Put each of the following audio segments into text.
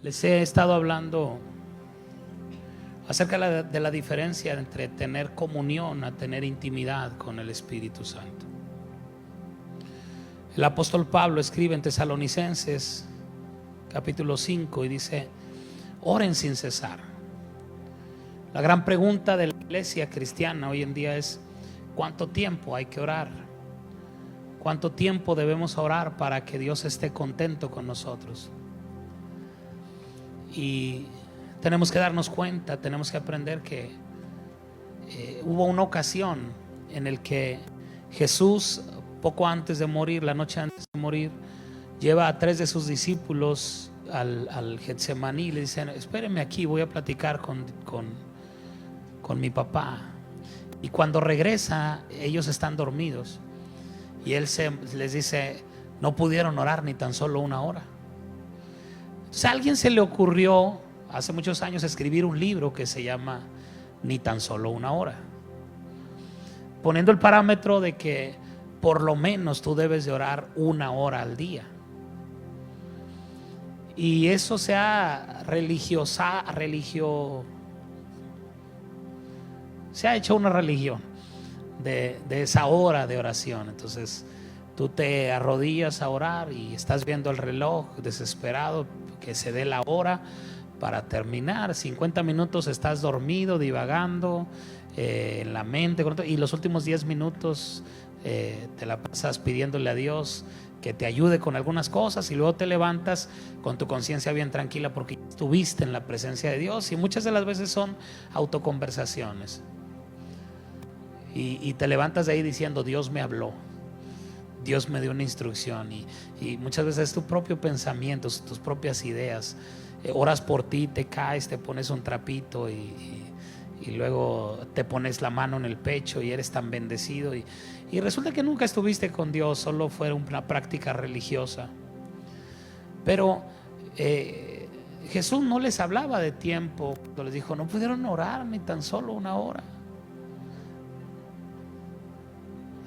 Les he estado hablando acerca de la diferencia entre tener comunión a tener intimidad con el Espíritu Santo. El apóstol Pablo escribe en Tesalonicenses capítulo 5 y dice: oren sin cesar. La gran pregunta de la iglesia cristiana hoy en día es: ¿cuánto tiempo hay que orar? ¿Cuánto tiempo debemos orar para que Dios esté contento con nosotros? Y tenemos que darnos cuenta, tenemos que aprender que hubo una ocasión en el que Jesús, poco antes de morir, la noche antes de morir, lleva a 3 de sus discípulos al Getsemaní y le dicen: espérenme aquí, voy a platicar con mi papá. Y cuando regresa, ellos están dormidos y él les dice: no pudieron orar ni tan solo una hora. Entonces, a alguien se le ocurrió hace muchos años escribir un libro que se llama Ni tan solo una hora, poniendo el parámetro de que por lo menos tú debes de orar 1 hora al día. Y eso se ha se ha hecho una religión de esa hora de oración. Entonces tú te arrodillas a orar y estás viendo el reloj desesperado que se dé la hora para terminar. 50 minutos estás dormido, divagando en la mente, y los últimos 10 minutos te la pasas pidiéndole a Dios que te ayude con algunas cosas, y luego te levantas con tu conciencia bien tranquila porque estuviste en la presencia de Dios. Y muchas de las veces son autoconversaciones, y te levantas de ahí diciendo: Dios me habló, Dios me dio una instrucción. Y muchas veces es tu propio pensamiento, tus propias ideas. Oras por ti, te caes, te pones un trapito y luego te pones la mano en el pecho y eres tan bendecido, y resulta que nunca estuviste con Dios, solo fue una práctica religiosa. Pero Jesús no les hablaba de tiempo cuando les dijo: no pudieron orar ni tan solo 1 hora.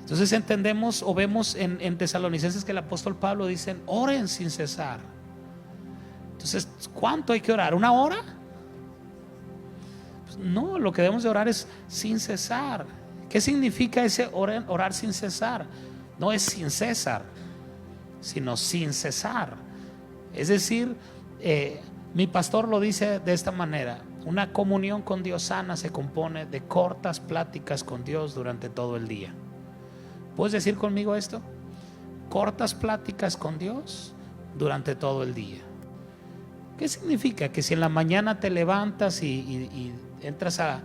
Entonces entendemos o vemos en Tesalonicenses que el apóstol Pablo dice: oren sin cesar. Entonces, ¿cuánto hay que orar? ¿1 hora? Pues no, lo que debemos de orar es sin cesar. ¿Qué significa ese orar sin cesar? No es sin César, sino sin cesar. Es decir, mi pastor lo dice de esta manera: una comunión con Dios sana se compone de cortas pláticas con Dios durante todo el día. ¿Puedes decir conmigo esto? Cortas pláticas con Dios durante todo el día. ¿Qué significa? Que si en la mañana te levantas y entras a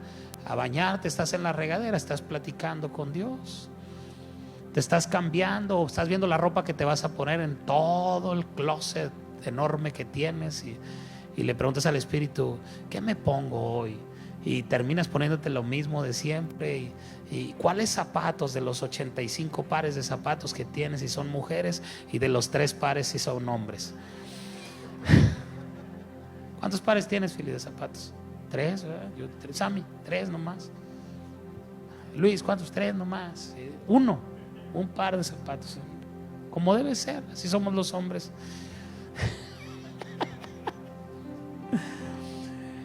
bañarte, estás en la regadera, estás platicando con Dios. Te estás cambiando o estás viendo la ropa que te vas a poner en todo el closet enorme que tienes, y le preguntas al Espíritu: ¿qué me pongo hoy? Y terminas poniéndote lo mismo de siempre. ¿Y cuáles zapatos de los 85 pares de zapatos que tienes si son mujeres, y de los 3 pares si son hombres? ¿Cuántos pares tienes, Fili, de zapatos? 3, ¿verdad? Yo 3. Sammy, 3 nomás. Luis, ¿cuántos? 3 nomás. 1, un par de zapatos, como debe ser. Así somos los hombres.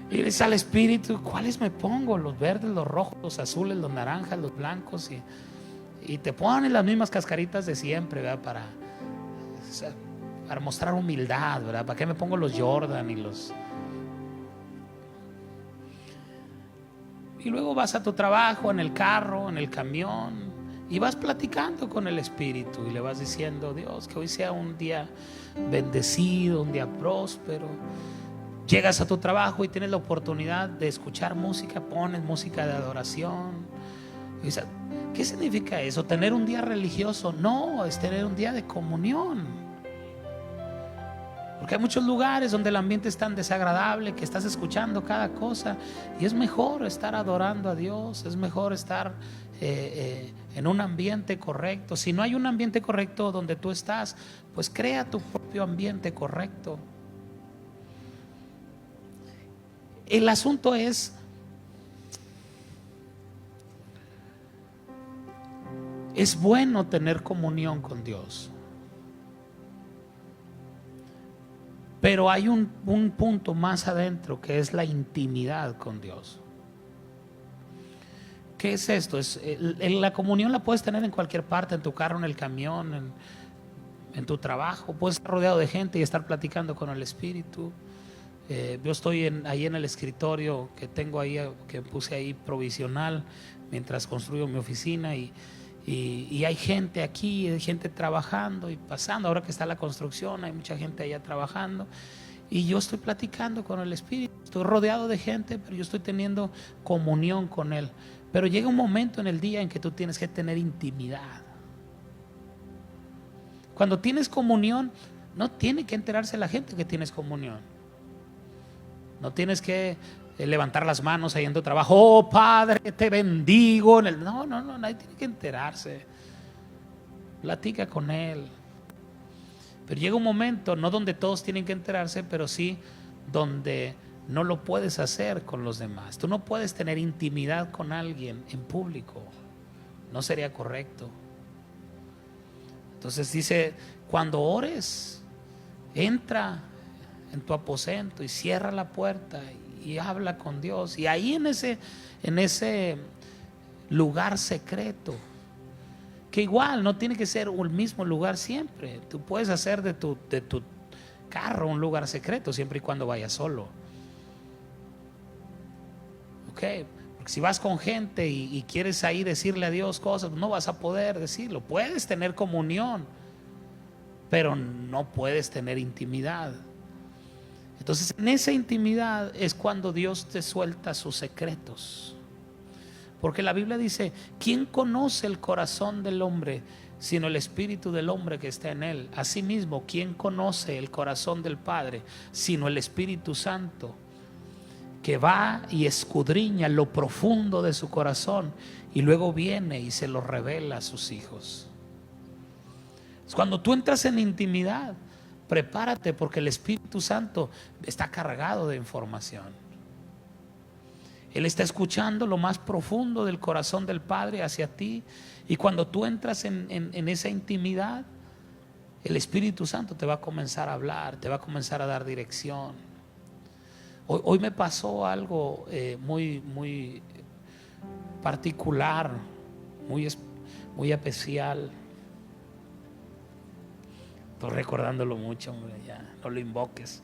Y le dice al Espíritu: ¿cuáles me pongo? Los verdes, los rojos, los azules, los naranjas, los blancos. Y te ponen las mismas cascaritas de siempre, ¿verdad? Para mostrar humildad, ¿verdad? ¿Para qué me pongo los Jordan y los... Y luego vas a tu trabajo, en el carro, en el camión, y vas platicando con el Espíritu y le vas diciendo: Dios, que hoy sea un día bendecido, un día próspero. Llegas a tu trabajo y tienes la oportunidad de escuchar música, pones música de adoración. Y dices: ¿qué significa eso? ¿Tener un día religioso? No, es tener un día de comunión. Porque hay muchos lugares donde el ambiente es tan desagradable que estás escuchando cada cosa, y es mejor estar adorando a Dios, es mejor estar en un ambiente correcto. Si no hay un ambiente correcto donde tú estás, pues crea tu propio ambiente correcto. El asunto es: es bueno tener comunión con Dios, Pero hay un punto más adentro que es la intimidad con Dios. ¿Qué es esto? La comunión la puedes tener en cualquier parte, en tu carro, en el camión, en tu trabajo. Puedes estar rodeado de gente y estar platicando con el Espíritu. Yo estoy ahí en el escritorio que tengo ahí, que puse ahí provisional mientras construyo mi oficina, y hay gente aquí, hay gente trabajando y pasando. Ahora que está la construcción, hay mucha gente allá trabajando, y yo estoy platicando con el Espíritu. Estoy rodeado de gente, pero yo estoy teniendo comunión con Él. Pero llega un momento en el día en que tú tienes que tener intimidad. Cuando tienes comunión, no tiene que enterarse la gente que tienes comunión. No tienes que levantar las manos ahí en tu trabajo: oh Padre, te bendigo. No, nadie tiene que enterarse. Platica con Él. Pero llega un momento, no donde todos tienen que enterarse, pero sí donde no lo puedes hacer con los demás. Tú no puedes tener intimidad con alguien en público. No sería correcto. Entonces dice: cuando ores, entra en tu aposento y cierra la puerta y habla con Dios. Y ahí en ese lugar secreto, que igual no tiene que ser el mismo lugar siempre. Tú puedes hacer de tu carro un lugar secreto siempre y cuando vayas solo. Porque si vas con gente y quieres ahí decirle a Dios cosas, no vas a poder decirlo. Puedes tener comunión, pero no puedes tener intimidad. Entonces, en esa intimidad es cuando Dios te suelta sus secretos. Porque la Biblia dice: ¿quién conoce el corazón del hombre sino el espíritu del hombre que está en él? Asimismo, ¿quién conoce el corazón del Padre sino el Espíritu Santo, que va y escudriña lo profundo de su corazón y luego viene y se lo revela a sus hijos? Cuando tú entras en intimidad, prepárate, porque el Espíritu Santo está cargado de información. Él está escuchando lo más profundo del corazón del Padre hacia ti. Y cuando tú entras en esa intimidad, el Espíritu Santo te va a comenzar a hablar, te va a comenzar a dar dirección. Hoy me pasó algo muy particular, muy especial. Estoy recordándolo mucho, hombre, ya no lo invoques.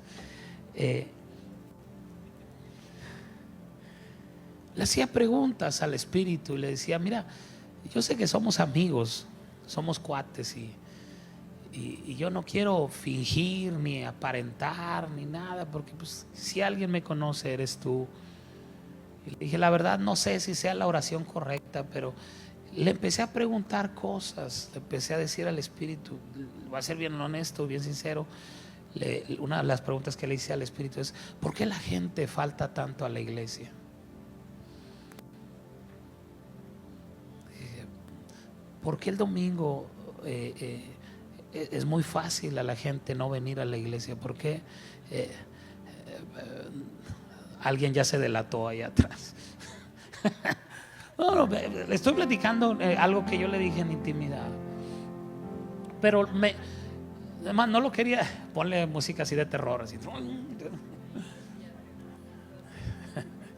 Le hacía preguntas al Espíritu y le decía: mira, yo sé que somos amigos, somos cuates, y yo no quiero fingir ni aparentar ni nada, porque pues, si alguien me conoce, eres tú. Y le dije: la verdad no sé si sea la oración correcta, pero le empecé a preguntar cosas. Le empecé a decir al Espíritu, voy a ser bien honesto, bien sincero. Una de las preguntas que le hice al Espíritu es: ¿por qué la gente falta tanto a la iglesia? ¿Por qué el domingo es muy fácil a la gente no venir a la iglesia? ¿Por qué alguien ya se delató allá atrás? No, le estoy platicando algo que yo le dije en intimidad. Pero además no lo quería. Ponle música así de terror, así.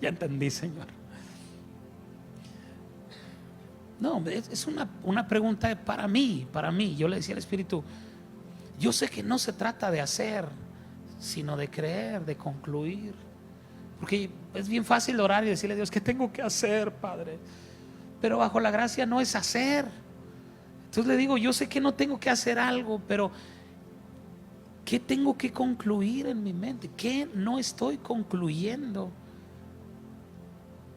Ya entendí, Señor. No, es una pregunta para mí. Yo le decía al Espíritu: yo sé que no se trata de hacer, sino de creer, de concluir. Porque es bien fácil orar y decirle a Dios: ¿qué tengo que hacer, Padre? Pero bajo la gracia no es hacer. Entonces le digo: yo sé que no tengo que hacer algo, pero ¿qué tengo que concluir en mi mente? ¿Qué no estoy concluyendo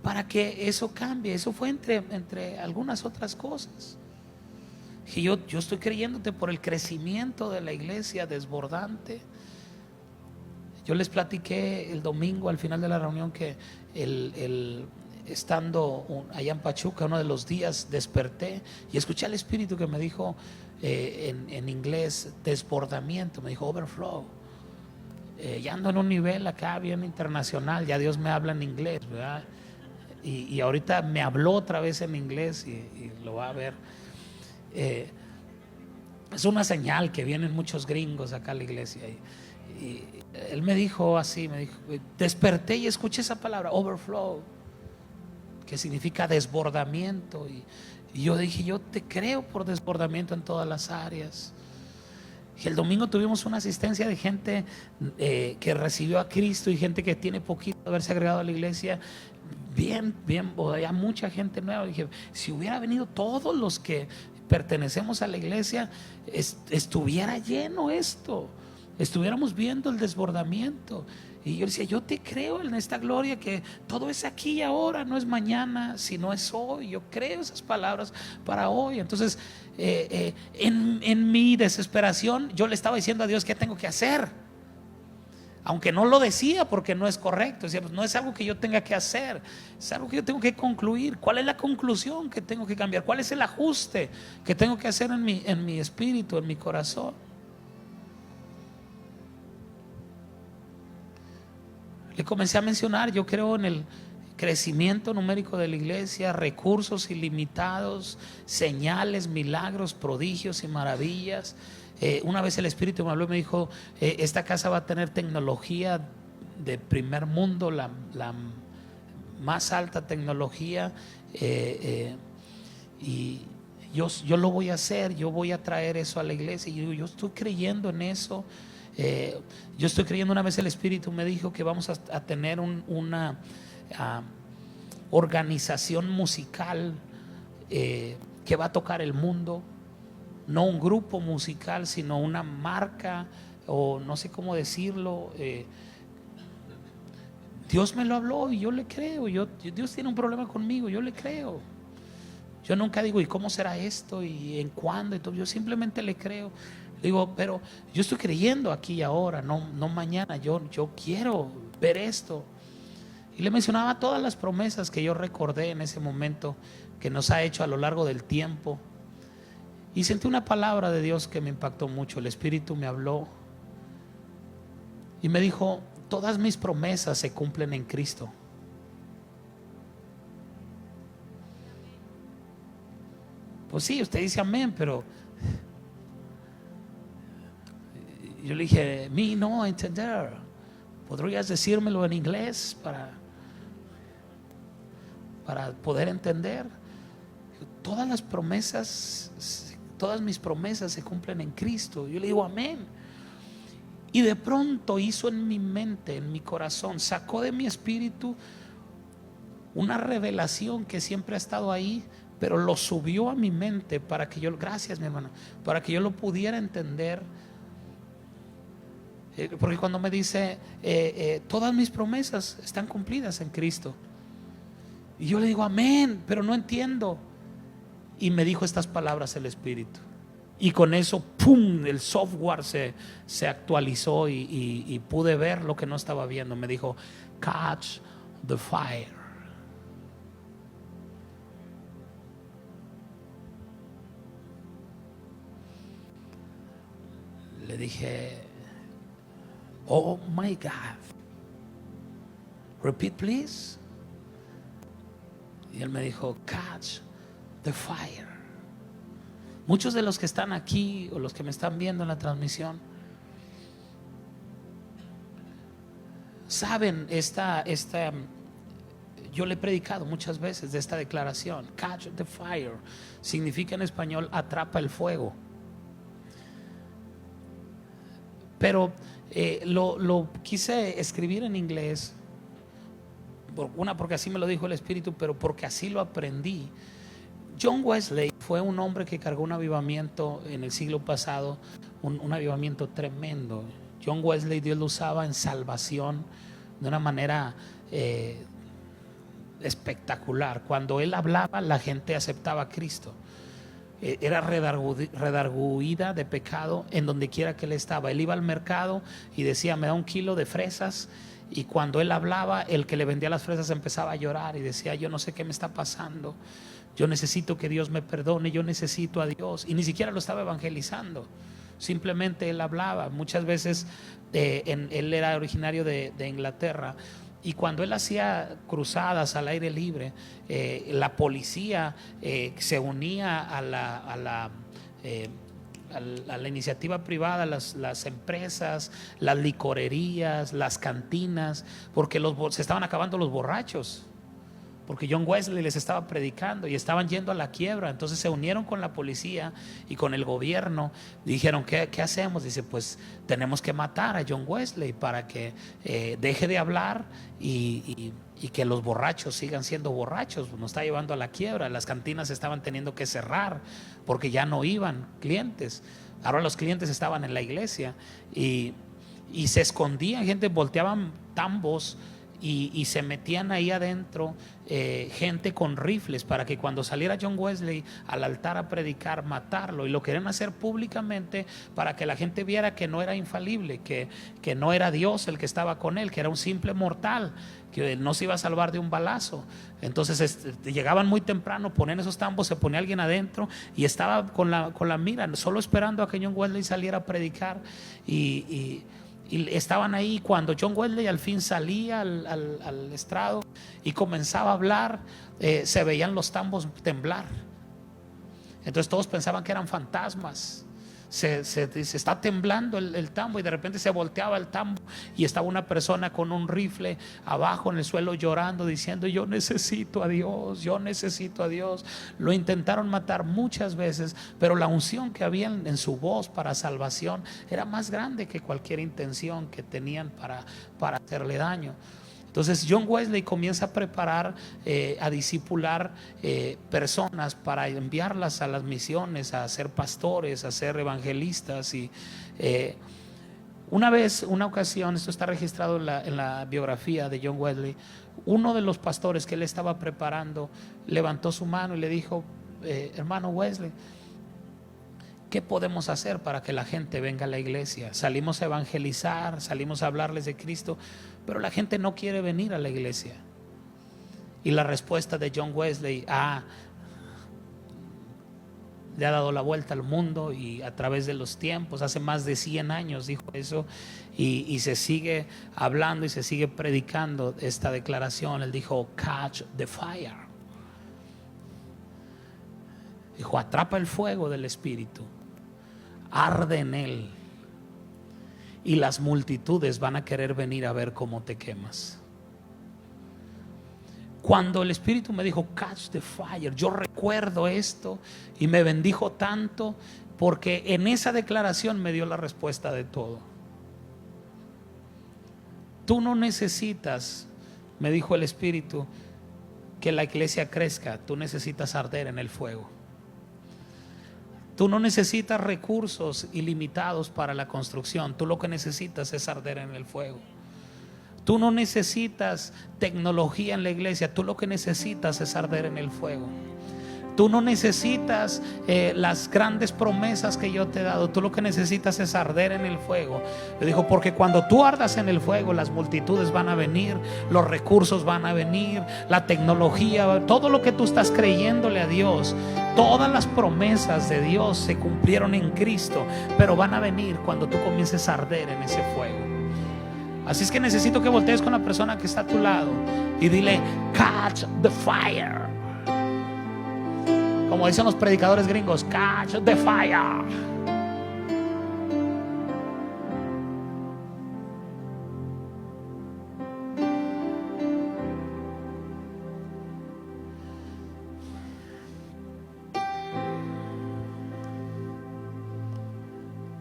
para que eso cambie? Eso fue entre algunas otras cosas. Y yo estoy creyéndote por el crecimiento de la iglesia desbordante. Yo les platiqué el domingo al final de la reunión que estando allá en Pachuca, uno de los días desperté y escuché al Espíritu que me dijo en inglés desbordamiento, me dijo overflow. Ya ando en un nivel acá bien internacional, ya Dios me habla en inglés, ¿verdad? Y ahorita me habló otra vez en inglés y lo va a ver. Es una señal que vienen muchos gringos acá a la iglesia Y él me dijo así, me dijo, desperté y escuché esa palabra, overflow, que significa desbordamiento. Y yo dije, yo te creo por desbordamiento en todas las áreas. Y el domingo tuvimos una asistencia de gente que recibió a Cristo y gente que tiene poquito de haberse agregado a la iglesia. Bien, había mucha gente nueva. Dije, si hubiera venido todos los que pertenecemos a la iglesia, estuviera lleno esto, estuviéramos viendo el desbordamiento. Y yo decía, yo te creo en esta gloria, que todo es aquí y ahora, no es mañana, sino es hoy. Yo creo esas palabras para hoy. Entonces en mi desesperación yo le estaba diciendo a Dios qué tengo que hacer, aunque no lo decía porque no es correcto. Decía, pues no es algo que yo tenga que hacer, es algo que yo tengo que concluir. ¿Cuál es la conclusión que tengo que cambiar? ¿Cuál es el ajuste que tengo que hacer en mi espíritu, en mi corazón? Le comencé a mencionar, yo creo en el crecimiento numérico de la iglesia, recursos ilimitados, señales, milagros, prodigios y maravillas. Una vez el Espíritu me habló y me dijo, esta casa va a tener tecnología de primer mundo, la más alta tecnología, y yo lo voy a hacer, yo voy a traer eso a la iglesia. Y yo estoy creyendo en eso. Yo estoy creyendo. Una vez el Espíritu me dijo que vamos a tener una organización musical que va a tocar el mundo, no un grupo musical, sino una marca, o no sé cómo decirlo. Dios me lo habló y yo le creo. Dios tiene un problema conmigo, yo le creo. Yo nunca digo, ¿y cómo será esto? ¿Y en cuándo? Entonces, yo simplemente le creo. Digo, pero yo estoy creyendo aquí y ahora, no mañana. Yo quiero ver esto. Y le mencionaba todas las promesas que yo recordé en ese momento, que nos ha hecho a lo largo del tiempo. Y sentí una palabra de Dios que me impactó mucho. El Espíritu me habló y me dijo, todas mis promesas se cumplen en Cristo. Pues sí, usted dice amén, pero yo le dije, mi no entender. ¿Podrías decírmelo en inglés para poder entender? Todas las promesas, todas mis promesas se cumplen en Cristo. Yo le digo amén. Y de pronto hizo en mi mente, en mi corazón, sacó de mi espíritu una revelación que siempre ha estado ahí, pero lo subió a mi mente para que yo, gracias mi hermano, para que yo lo pudiera entender. Porque cuando me dice, todas mis promesas están cumplidas en Cristo, y yo le digo amén, pero no entiendo. Y me dijo estas palabras el Espíritu, y con eso ¡pum!, el software se actualizó y pude ver lo que no estaba viendo. Me dijo, catch the fire. Le dije, oh my God, repeat please. Y él me dijo, catch the fire. Muchos de los que están aquí o los que me están viendo en la transmisión saben yo le he predicado muchas veces de esta declaración. Catch the fire significa en español atrapa el fuego. Pero lo quise escribir en inglés, porque así me lo dijo el Espíritu, pero porque así lo aprendí. John Wesley fue un hombre que cargó un avivamiento en el siglo pasado, un avivamiento tremendo. John Wesley, Dios lo usaba en salvación de una manera espectacular. Cuando él hablaba, la gente aceptaba a Cristo. Era redarguida de pecado en donde quiera que él estaba. Él iba al mercado y decía, me da 1 kilo de fresas. Y cuando él hablaba, el que le vendía las fresas empezaba a llorar y decía, yo no sé qué me está pasando, yo necesito que Dios me perdone, yo necesito a Dios. Y ni siquiera lo estaba evangelizando, simplemente él hablaba. Muchas veces él era originario de Inglaterra, y cuando él hacía cruzadas al aire libre, la policía se unía a a la iniciativa privada, las empresas, las licorerías, las cantinas, porque se estaban acabando los borrachos, porque John Wesley les estaba predicando y estaban yendo a la quiebra. Entonces se unieron con la policía y con el gobierno. Dijeron, ¿qué hacemos? Dice, pues tenemos que matar a John Wesley para que deje de hablar y que los borrachos sigan siendo borrachos. Nos está llevando a la quiebra. Las cantinas estaban teniendo que cerrar porque ya no iban clientes. Ahora los clientes estaban en la iglesia y se escondían, gente, volteaban tambos y se metían ahí adentro gente con rifles para que cuando saliera John Wesley al altar a predicar, matarlo. Y lo querían hacer públicamente para que la gente viera que no era infalible, que no era Dios el que estaba con él, que era un simple mortal, que no se iba a salvar de un balazo. Entonces llegaban muy temprano, ponían esos tambos, se ponía alguien adentro y estaba con la mira, solo esperando a que John Wesley saliera a predicar. Y estaban ahí. Cuando John Wesley al fin salía al estrado y comenzaba a hablar, se veían los tambos temblar. Entonces todos pensaban que eran fantasmas. Se está temblando el tambo, y de repente se volteaba el tambo y estaba una persona con un rifle abajo en el suelo llorando, diciendo, yo necesito a Dios, yo necesito a Dios. Lo intentaron matar muchas veces, pero la unción que había en su voz para salvación era más grande que cualquier intención que tenían para hacerle daño. Entonces John Wesley comienza a preparar, a discipular personas para enviarlas a las misiones, a ser pastores, a ser evangelistas. Y una ocasión, esto está registrado en la biografía de John Wesley, uno de los pastores que él estaba preparando levantó su mano y le dijo, hermano Wesley, ¿qué podemos hacer para que la gente venga a la iglesia? Salimos a evangelizar, salimos a hablarles de Cristo, pero la gente no quiere venir a la iglesia. Y la respuesta de John Wesley le ha dado la vuelta al mundo, y a través de los tiempos, hace más de 100 años dijo eso, y se sigue hablando y se sigue predicando esta declaración. Él dijo, catch the fire. Dijo, atrapa el fuego del Espíritu, arde en él, y las multitudes van a querer venir a ver cómo te quemas. Cuando el Espíritu me dijo catch the fire, yo recuerdo esto y me bendijo tanto, porque en esa declaración me dio la respuesta de todo. Tú no necesitas, me dijo el Espíritu, que la iglesia crezca, tú necesitas arder en el fuego. Tú no necesitas recursos ilimitados para la construcción, tú lo que necesitas es arder en el fuego. Tú no necesitas tecnología en la iglesia, tú lo que necesitas es arder en el fuego. Tú no necesitas las grandes promesas que yo te he dado, tú lo que necesitas es arder en el fuego. Le dijo, porque cuando tú ardas en el fuego, las multitudes van a venir, los recursos van a venir, la tecnología, todo lo que tú estás creyéndole a Dios, todas las promesas de Dios se cumplieron en Cristo, pero van a venir cuando tú comiences a arder en ese fuego. Así es que necesito que voltees con la persona que está a tu lado y dile, catch the fire. Como dicen los predicadores gringos, catch the fire.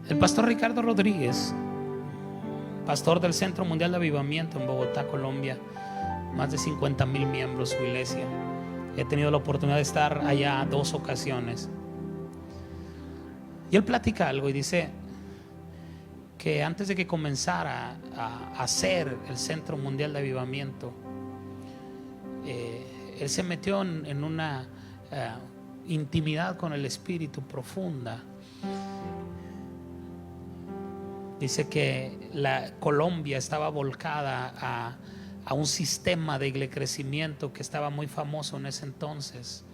El pastor Ricardo Rodríguez, pastor del Centro Mundial de Avivamiento en Bogotá, Colombia, más de 50,000 miembros su iglesia. He tenido la oportunidad de estar allá 2 ocasiones. Y él platica algo y dice que antes de que comenzara a hacer el Centro Mundial de Avivamiento, él se metió en una intimidad con el Espíritu profunda. Dice que Colombia estaba volcada a un sistema de crecimiento que estaba muy famoso en ese entonces,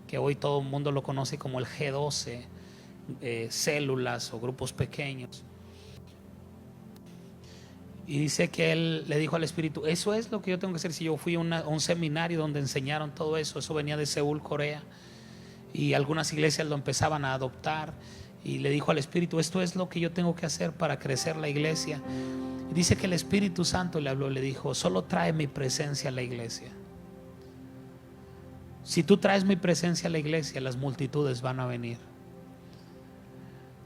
que hoy todo el mundo lo conoce como el G12, células o grupos pequeños. Y dice que él le dijo al Espíritu, eso es lo que yo tengo que hacer. Si yo fui a un seminario donde enseñaron todo eso, eso venía de Seúl, Corea, y algunas iglesias lo empezaban a adoptar. y le dijo al Espíritu: esto es lo que yo tengo que hacer para crecer la iglesia. Y dice que el Espíritu Santo le habló, le dijo: solo trae mi presencia a la iglesia. Si tú traes mi presencia a la iglesia, las multitudes van a venir.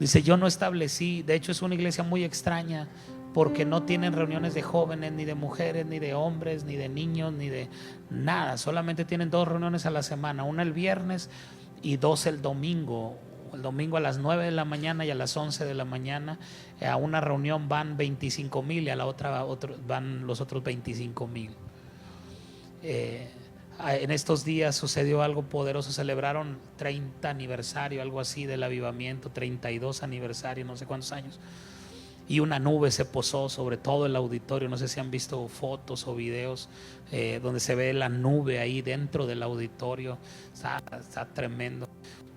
Dice: yo no establecí, de hecho es una iglesia muy extraña, porque no tienen reuniones de jóvenes, ni de mujeres, ni de hombres, ni de niños, ni de nada. Solamente tienen 2 reuniones a la semana, una el viernes y 2 el domingo. El domingo a las 9 de la mañana y a las 11 de la mañana. A una reunión van 25,000 y a la otra van los otros 25,000. En estos días sucedió algo poderoso. Celebraron 30 aniversario, algo así, del avivamiento, 32 aniversario, no sé cuántos años. Y una nube se posó sobre todo el auditorio. No sé si han visto fotos o videos donde se ve la nube ahí dentro del auditorio. Está tremendo.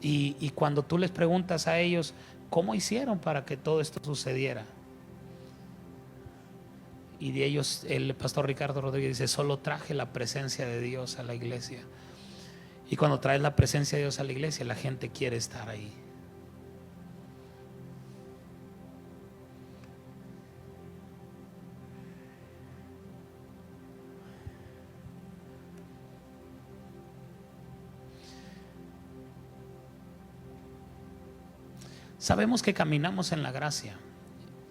Y cuando tú les preguntas a ellos cómo hicieron para que todo esto sucediera, y de ellos el pastor Ricardo Rodríguez dice: solo traje la presencia de Dios a la iglesia. Y cuando traes la presencia de Dios a la iglesia, la gente quiere estar ahí. Sabemos que caminamos en la gracia.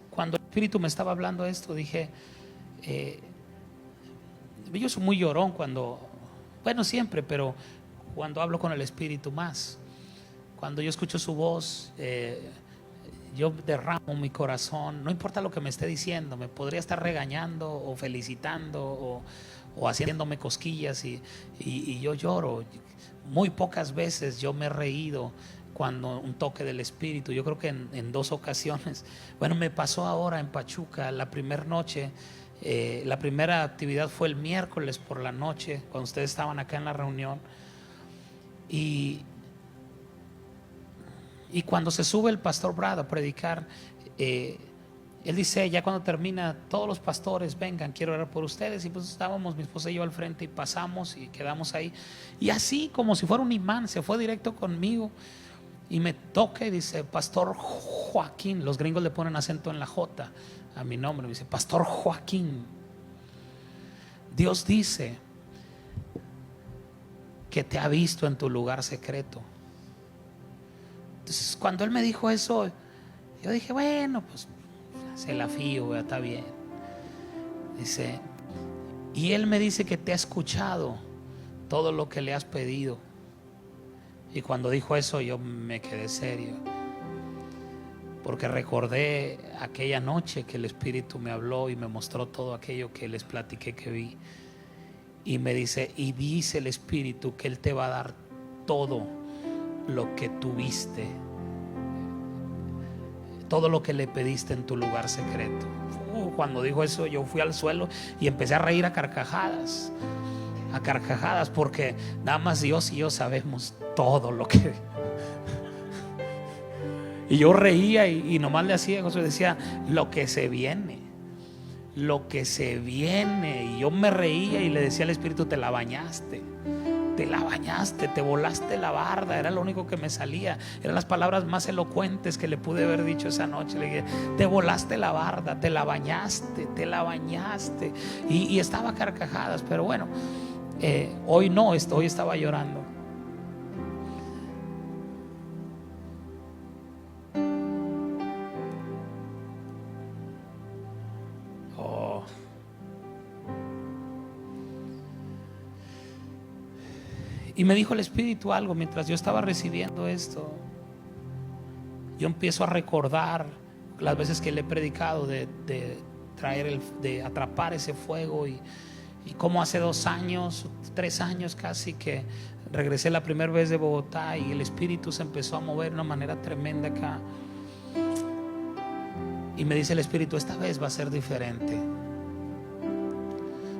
Cuando el Espíritu me estaba hablando esto, dije, yo soy muy llorón cuando, bueno, siempre, pero cuando hablo con el Espíritu más. Cuando yo escucho su voz, yo derramo mi corazón. No importa lo que me esté diciendo, me podría estar regañando o felicitando o haciéndome cosquillas y yo lloro. Muy pocas veces yo me he reído cuando un toque del Espíritu. Yo creo que en 2 ocasiones. Bueno, me pasó ahora en Pachuca la primera noche. La primera actividad fue el miércoles por la noche, cuando ustedes estaban acá en la reunión. Y cuando se sube el pastor Brad a predicar, él dice: ya cuando termina, todos los pastores vengan, quiero orar por ustedes. Y pues estábamos mi esposa y yo al frente y pasamos y quedamos ahí. Y así como si fuera un imán, se fue directo conmigo y me toca y dice: Pastor Joaquín. Los gringos le ponen acento en la J a mi nombre. Me dice: Pastor Joaquín, Dios dice que te ha visto en tu lugar secreto. Entonces, cuando él me dijo eso, yo dije: bueno, pues se la fío, está bien. Dice: y él me dice que te ha escuchado todo lo que le has pedido. Y cuando dijo eso, yo me quedé serio, porque recordé aquella noche que el Espíritu me habló y me mostró todo aquello que les platiqué que vi. Y me dice: y dice el Espíritu que Él te va a dar todo lo que tuviste, todo lo que le pediste en tu lugar secreto. Cuando dijo eso, yo fui al suelo y empecé a reír a carcajadas, porque nada más Dios y yo sabemos todo lo que. Y yo reía y nomás le hacía, José decía: lo que se viene, lo que se viene. Y yo me reía y le decía al Espíritu: te la bañaste, te volaste la barda. Era lo único que me salía, eran las palabras más elocuentes que le pude haber dicho esa noche. Le dije: te volaste la barda, te la bañaste. Y estaba a carcajadas, pero bueno, hoy no, hoy estaba llorando. Y me dijo el Espíritu algo mientras yo estaba recibiendo esto. Yo empiezo a recordar las veces que le he predicado de traer de atrapar ese fuego, y como hace 2 años, 3 años casi, que regresé la primera vez de Bogotá y el Espíritu se empezó a mover de una manera tremenda acá. Y me dice el Espíritu: esta vez va a ser diferente,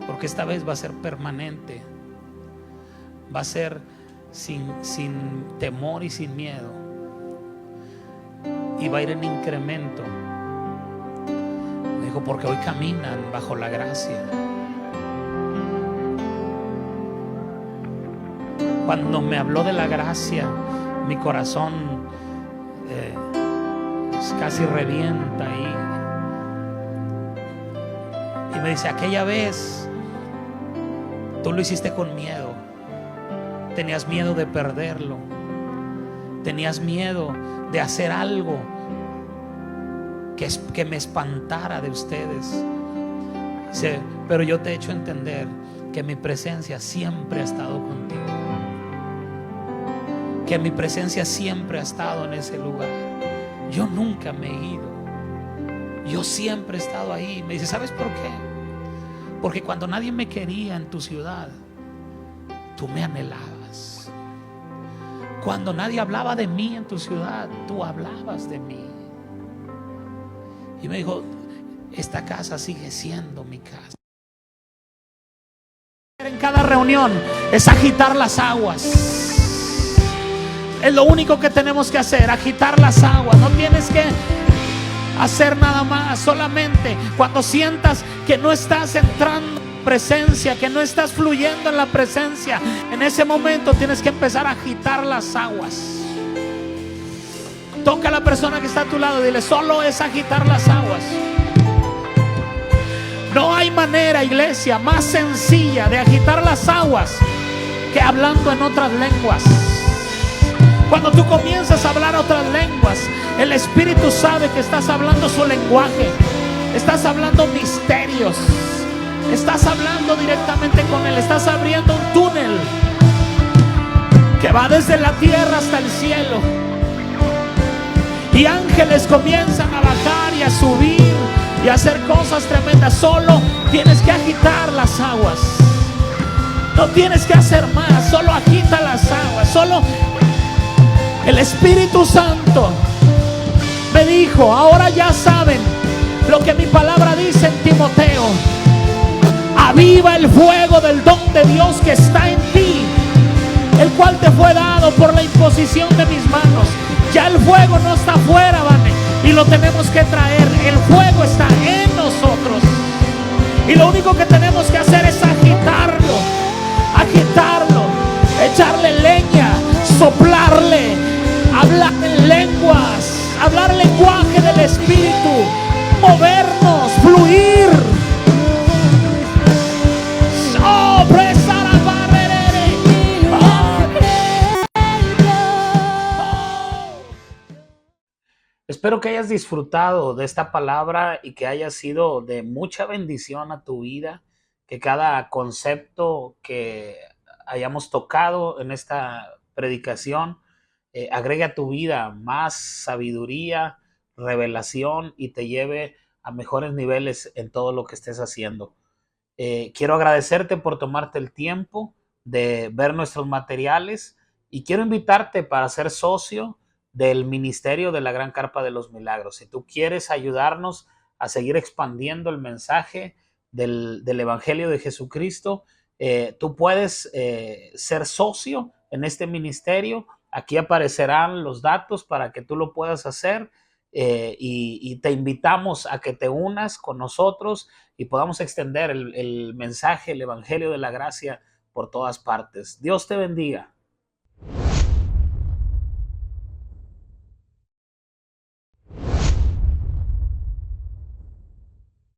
porque esta vez va a ser permanente. Va a ser sin temor y sin miedo. Y va a ir en incremento. Me dijo: porque hoy caminan bajo la gracia. Cuando me habló de la gracia, mi corazón casi revienta ahí. Y me dice, aquella vez tú lo hiciste con miedo. Tenías miedo de perderlo. Tenías miedo de hacer algo que me espantara de ustedes. Dice, pero yo te he hecho entender que mi presencia siempre ha estado contigo. Que mi presencia siempre ha estado en ese lugar. Yo nunca me he ido. Yo siempre he estado ahí. Me dice, ¿sabes por qué? Porque cuando nadie me quería en tu ciudad, tú me anhelabas. Cuando nadie hablaba de mí en tu ciudad, tú hablabas de mí. Y me dijo, esta casa sigue siendo mi casa. En cada reunión es agitar las aguas. Es lo único que tenemos que hacer, agitar las aguas. No tienes que hacer nada más. Solamente cuando sientas que no estás entrando en presencia, que no estás fluyendo en la presencia, en ese momento tienes que empezar a agitar las aguas. Toca a la persona que está a tu lado y dile, solo es agitar las aguas. No hay manera, iglesia, más sencilla de agitar las aguas que hablando en otras lenguas. Cuando tú comienzas a hablar otras lenguas, el Espíritu sabe que estás hablando su lenguaje. Estás hablando misterios. Estás hablando directamente con Él. Estás abriendo un túnel que va desde la tierra hasta el cielo. Y ángeles comienzan a bajar y a subir y a hacer cosas tremendas. Solo tienes que agitar las aguas. No tienes que hacer más. Solo agita las aguas. Solo el Espíritu Santo me dijo, ahora ya saben lo que mi palabra dice en Timoteo. Aviva el fuego del don de Dios que está en ti, el cual te fue dado por la imposición de mis manos. Ya el fuego no está afuera, ¿vale? Y lo tenemos que traer. El fuego está en nosotros. Y lo único que tenemos que hacer es agitarlo. Agitarlo. Echarle leña. Soplarle. Hablar en lenguas. Hablar el lenguaje del Espíritu. Movernos. Fluir. Oh, presar a barrerere. Espero que hayas disfrutado de esta palabra y que haya sido de mucha bendición a tu vida, que cada concepto que hayamos tocado en esta predicación agregue a tu vida más sabiduría, revelación y te lleve a mejores niveles en todo lo que estés haciendo. Quiero agradecerte por tomarte el tiempo de ver nuestros materiales y quiero invitarte para ser socio del ministerio de la Gran Carpa de los Milagros. Si tú quieres ayudarnos a seguir expandiendo el mensaje del Evangelio de Jesucristo, tú puedes ser socio en este ministerio. Aquí aparecerán los datos para que tú lo puedas hacer y te invitamos a que te unas con nosotros y podamos extender el mensaje, el Evangelio de la Gracia por todas partes. Dios te bendiga.